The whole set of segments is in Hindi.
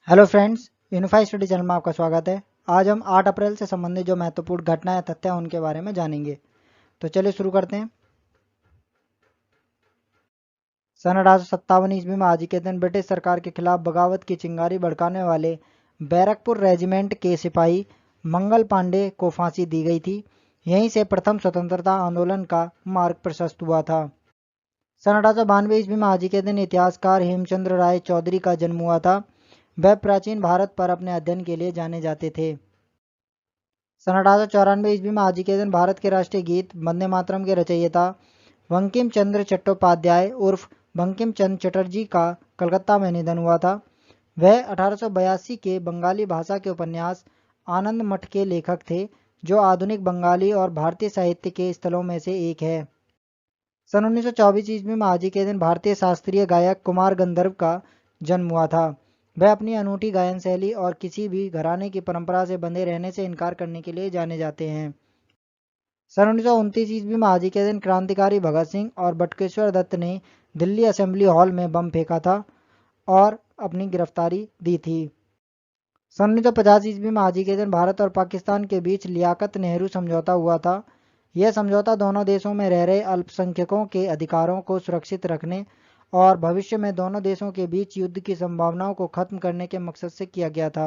Hello friends, unified study channel में आपका स्वागत है। आज हम 8 अप्रैल से संबंधित जो महत्वपूर्ण घटनाएं तथ्य हैं उनके बारे में जानेंगे। तो चलिए शुरू करते हैं। सन 1857 ईस्वी में आज ही के दिन ब्रिटिश सरकार के खिलाफ बगावत की चिंगारी भड़काने वाले बैरकपुर रेजिमेंट के सिपाही मंगल पांडे को फांसी दी गई थी। यहीं से प्रथम स्वतंत्रता आंदोलन का मार्ग प्रशस्त हुआ था। सन 1892 ईस्वी में आज ही के दिन इतिहासकार हेमचंद्र राय चौधरी का जन्म हुआ था। वह प्राचीन भारत पर अपने अध्ययन के लिए जाने जाते थे। सन 1894 ईस्वी में आज ही के दिन भारत के राष्ट्रीय गीत वंदे मातरम के रचयिता बंकिम चंद्र चट्टोपाध्याय उर्फ बंकिम चंद्र चटर्जी का कलकत्ता में निधन हुआ था। वह 1882 के बंगाली भाषा के उपन्यास आनंद मठ के लेखक थे, जो आधुनिक बंगाली और भारतीय साहित्य के स्थलों में से एक है। सन 1924 ईस्वी में आज ही के दिन भारतीय शास्त्रीय गायक कुमार गंधर्व का जन्म हुआ था। वह अपनी अनूठी गायन शैली और किसी भी घराने की परंपरा से बंधे रहने से इनकार करने के लिए जाने जाते हैं। सन 1929 ईस्वी में आज ही के दिन क्रांतिकारी भगत सिंह और बटुकेश्वर दत्त ने दिल्ली असेंबली हॉल में बम फेंका था और अपनी गिरफ्तारी दी थी। सन 1950 ईस्वी में आज ही के दिन भारत और पाकिस्तान के बीच लियाकत नेहरू समझौता हुआ था। यह समझौता दोनों देशों में रह रहे अल्पसंख्यकों के अधिकारों को सुरक्षित रखने और भविष्य में दोनों देशों के बीच युद्ध की संभावनाओं को खत्म करने के मकसद से किया गया था।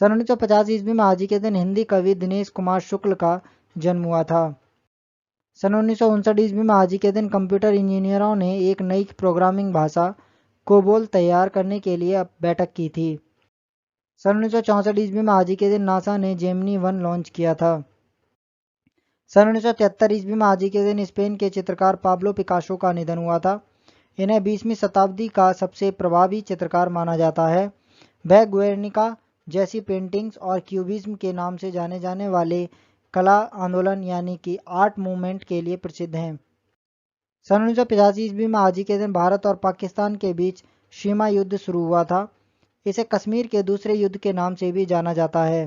सन 1950 ईस्वी में आज ही के दिन हिंदी कवि दिनेश कुमार शुक्ल का जन्म हुआ था। सन 1959 ईस्वी में आज ही के दिन कंप्यूटर इंजीनियरों ने एक नई प्रोग्रामिंग भाषा कोबोल तैयार करने के लिए बैठक की थी। सन 1964 ईस्वी में आज ही के दिन नासा ने जेमिनी 1 लॉन्च किया था। सन 1973 ईस्वी में आज ही के दिन स्पेन के चित्रकार पाब्लो पिकासो का निधन हुआ था। इन्हें 20वीं शताब्दी का सबसे प्रभावी चित्रकार माना जाता है। वह गुएर्निका जैसी पेंटिंग्स और क्यूबिज्म के नाम से जाने जाने वाले कला आंदोलन यानी कि आर्ट मूवमेंट के लिए प्रसिद्ध हैं। सन 1985 ईस्वी में आज ही के दिन भारत और पाकिस्तान के बीच सीमा युद्ध शुरू हुआ था। इसे कश्मीर के दूसरे युद्ध के नाम से भी जाना जाता है।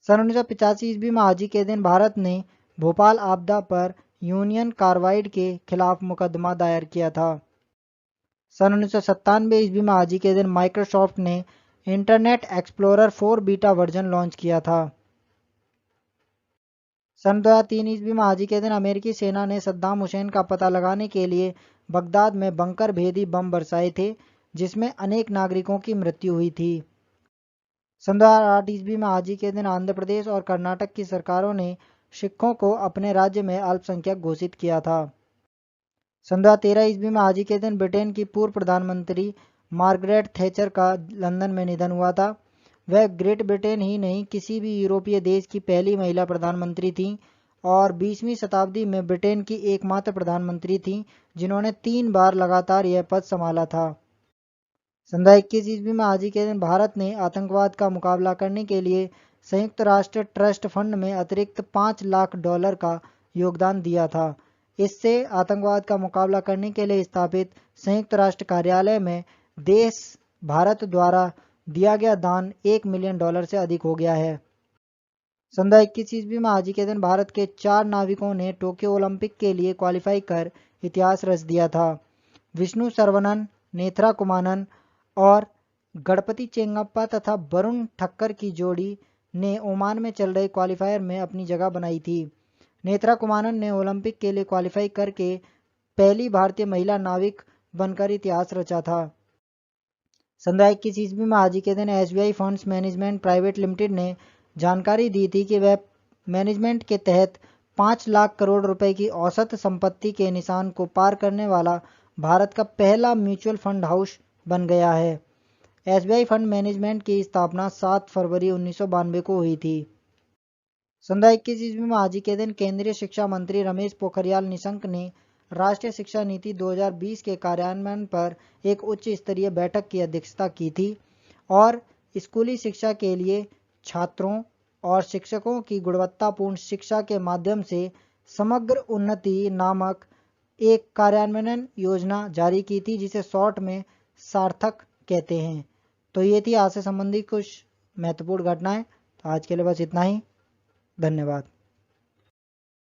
सन 1985 ईस्वी में आज ही के दिन भारत ने भोपाल आपदा पर यूनियन कार्बाइड के खिलाफ मुकदमा दायर किया था। सन 1997 ईस्वी में आज ही के दिन माइक्रोसॉफ्ट ने internet explorer 4 beta version launch किया था। सन 2003 ईस्वी में आज ही के दिन अमेरिकी सेना ने सद्दाम हुसैन का पता लगाने के लिए बगदाद में बंकर भेदी बम बरसाए थे, जिसमें अनेक नागरिकों की मृत्यु हुई थी। सन 2008 ईस्वी में आज ही के दिन आंध्र प्रदेश और कर्नाटक की सरकारों ने सिखों को अपने राज्य में अल्पसंख्यक घोषित किया था। सन 2013 ईस्वी में आज ही के दिन ब्रिटेन की पूर्व प्रधानमंत्री मार्गरेट थैचर का लंदन में निधन हुआ था। वह ग्रेट ब्रिटेन ही नहीं किसी भी यूरोपीय देश की पहली महिला प्रधानमंत्री थीं और 20वीं शताब्दी में ब्रिटेन की एकमात्र प्रधानमंत्री थीं जिन्होंने 3 बार लगातार यह पद संभाला था। सन 2021 ईस्वी में आज ही के दिन भारत ने आतंकवाद का मुकाबला करने के लिए संयुक्त राष्ट्र ट्रस्ट फंड में अतिरिक्त $5 लाख का योगदान दिया था। इससे आतंकवाद का मुकाबला करने के लिए स्थापित संयुक्त राष्ट्र कार्यालय में देश भारत द्वारा दिया गया दान $1 मिलियन से अधिक हो गया है। सन 2021 ईस्वी में आज ही के दिन भारत के 4 नाविकों ने टोक्यो ओलंपिक के लिए क्वालिफाई कर इतिहास रच दिया था। विष्णु सरवनन, नेत्रा कुमानन और गणपति चेंगप्पा तथा वरुण ठक्कर की जोड़ी ने ओमान में चल रहे क्वालिफायर में अपनी जगह बनाई थी। नेत्रा कुमानन ने ओलंपिक के लिए क्वालिफाई करके पहली भारतीय महिला नाविक बनकर इतिहास रचा था। सन 2021 ईस्वी में आज ही के दिन SBI funds management private limited ने जानकारी दी थी कि वह मैनेजमेंट के तहत 5 लाख करोड़ रुपए की औसत संपत्ति के निशान को पार करने वाला भारत का पहला म्यूचुअल फंड हाउस बन गया है। SBI फंड मैनेजमेंट की स्थापना 7 फरवरी 1992 को हुई थी। सन 2021 ईस्वी में आज ही के दिन केंद्रीय शिक्षा मंत्री रमेश पोखरियाल निशंक ने राष्ट्रीय शिक्षा नीति 2020 के कार्यान्वयन पर एक उच्च स्तरीय बैठक की अध्यक्षता की थी और स्कूली शिक्षा के लिए छात्रों और शिक्षकों की गुणवत्तापूर्ण शिक्षा के माध्यम से समग्र उन्नति नामक एक कार्यान्वयन योजना जारी की थी, जिसे शॉर्ट में सार्थक कहते हैं। तो ये थी आज से संबंधित कुछ महत्वपूर्ण घटनाएं। तो आज के लिए बस इतना ही। धन्यवाद।